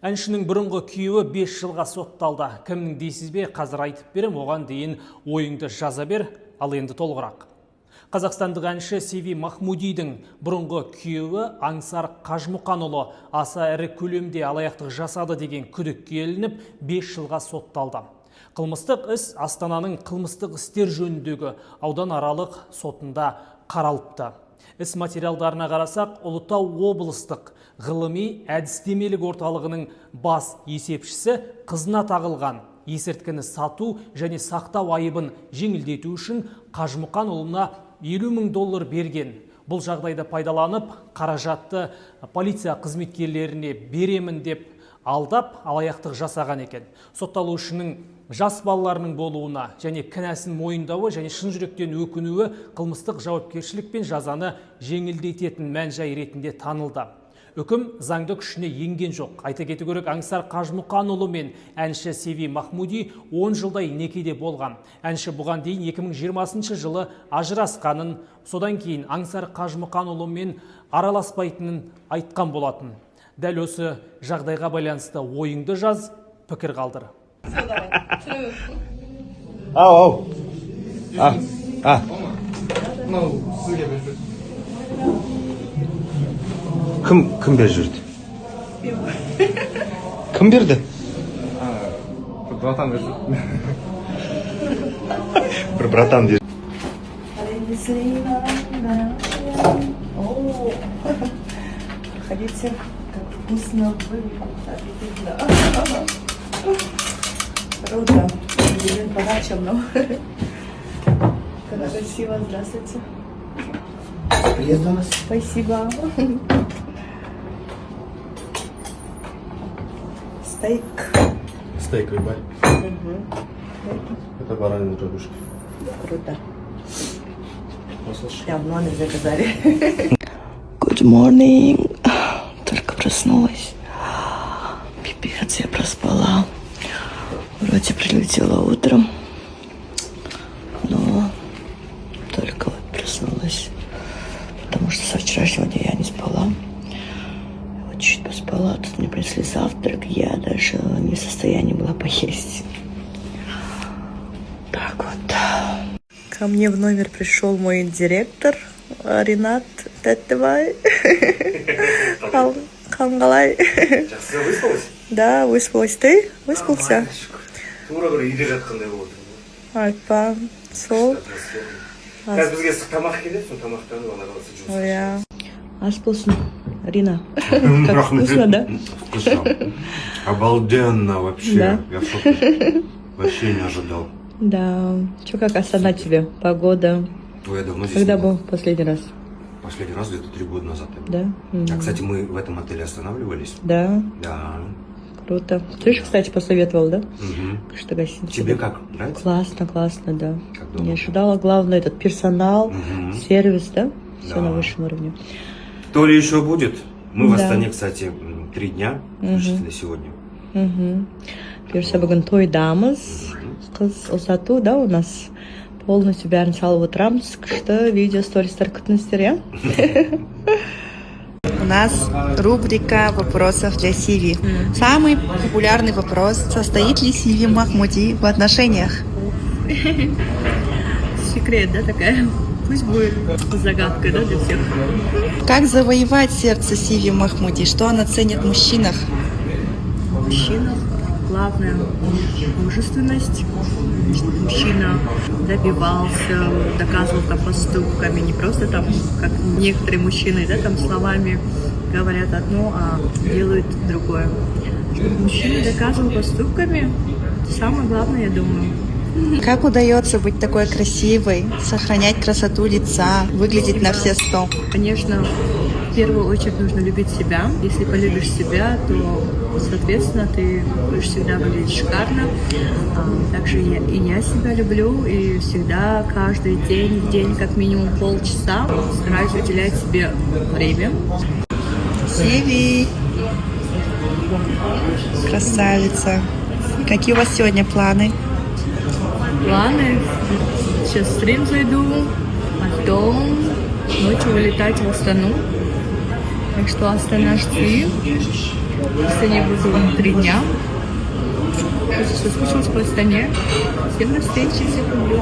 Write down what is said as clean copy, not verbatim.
Әншінің бұрынғы күйеуі 5 жылға сотталды. Кімнің дейсіз бе, қазір айтып берем, оған дейін ойыңды жаза бер, ал енді толығырақ. Қазақстандық әнші Сиви Махмудидің бұрынғы күйеуі Аңсар Қажымұқанұлы аса ірі көлемде алаяқтық жасады деген күдікке ілініп 5 жылға сотталды. Қылмыстық іс Астананың қылмыстық істер жөніндегі ауданаралық сотында қаралыпты. Іс материалдарына қарасақ, Ұлытау облыстық ғылыми әдістемелік орталығының бас есепшісі қызына тағылған есірткіні сату және сақтау айыбын жеңілдету үшін Қажымұқанұлына $50.000 берген. Бұл жағдайды пайдаланып, қаражатты полиция қызметкерлеріне беремін деп алдап, алаяқтық жасаған екен. Сотталушының жас балаларының болуына және кінәсін мойындауы және шын жүректен өкінуі қылмыстық жауапкершілік пен жазаны жеңілдететін мән-жай ретінде танылды. Үкім заңды күшіне енген жоқ. Айта кету керек, Аңсар Қажымұқанұлы мен әнші Сиви Махмуди 10 жылдай некеде болған. Әнші бұған дейін 2020 жылы ажырасқанын, содан кейін Аңсар Қажымұқанұлы мен араласпайтынын айтқан болатын. Дәл осы жағдайға байланысты ойыңды жаз, пікір қалдыр. Кім беріп жүрді? Кім берді? Братан берді. Бір братан берді. Проходите, как вкусно выглядит. Круто. Блин, по-нашему, но как красиво. Здравствуйте. Приезд у нас. Спасибо. Стейк. Стейк рыбаль. Это баранина традушка. Круто. Послушай. Прям в номер заказали. Good morning. Только проснулась. Пипец, я проспала. Вроде прилетела утром, но только вот проснулась, потому что со вчерашнего дня я не спала. Вот чуть поспала, тут мне принесли завтрак, я даже не в состоянии была поесть. Так вот. Ко мне в номер пришел мой директор Ринат Теттевай. Хангалай. Сейчас выспалась? Да, выспалась. Ты выспался? Тура бір үйде жатқандай болды. Айтпа, сол. Қазір бізге тамақ келеді, сол тамақтанып ана қаласы жұмыс. Ой, ас болсын, Рина. Как вкусно, да? Вкусно. Обалденно вообще. Да. Я в шоке. Вообще не ожидал. Да. Че, как Астана тебе? Погода? Ой, я давно здесь Когда не был. был последний раз? Последний раз где-то 3 года назад. Да? А, кстати, мы в этом отеле останавливались. Да. Да. Круто. Ты же, кстати, посоветовал, да? Угу. Что гостиница. Тебе как? Нравится? Классно, классно, да. Как дома? Не ожидала. Главное, этот персонал, сервис, да? Все Да. на высшем уровне. То ли еще будет. Мы в Да. Астане, кстати, 3 дня, включительно сегодня. Бұйырса бүгін тойдамыз. Қыз ұзату, да, у нас полностью бәрін салып отырамыз. Күшті видео, стористер күтіңіздер, я? У нас рубрика вопросов для Сиви. Самый популярный вопрос: состоит ли Сиви Махмуди в отношениях? Секрет, да, такая? Пусть будет загадкой, да, для всех. Как завоевать сердце Сиви Махмуди? Что она ценит в мужчинах? В мужчинах главное мужественность. Чтобы мужчина добивался, доказывал там поступками, не просто там, как некоторые мужчины, да, там словами говорят одно, а делают другое. Чтобы мужчина доказывал поступками, самое главное, я думаю. Как удается быть такой красивой, сохранять красоту лица, выглядеть на все 100? Конечно, в первую очередь нужно любить себя. Если полюбишь себя, то, соответственно, ты будешь всегда выглядеть шикарно. Также я себя люблю и всегда, каждый день, в день, как минимум полчаса стараюсь уделять себе время. Сиви, красавица. Какие у вас сегодня планы? Планы. Сейчас в стрим зайду, потом ночью вылетать в Астану. Так что Астана, жди. В Астане буду 3 дня. Соскучилась по Астане. Всем до встречи, всех люблю.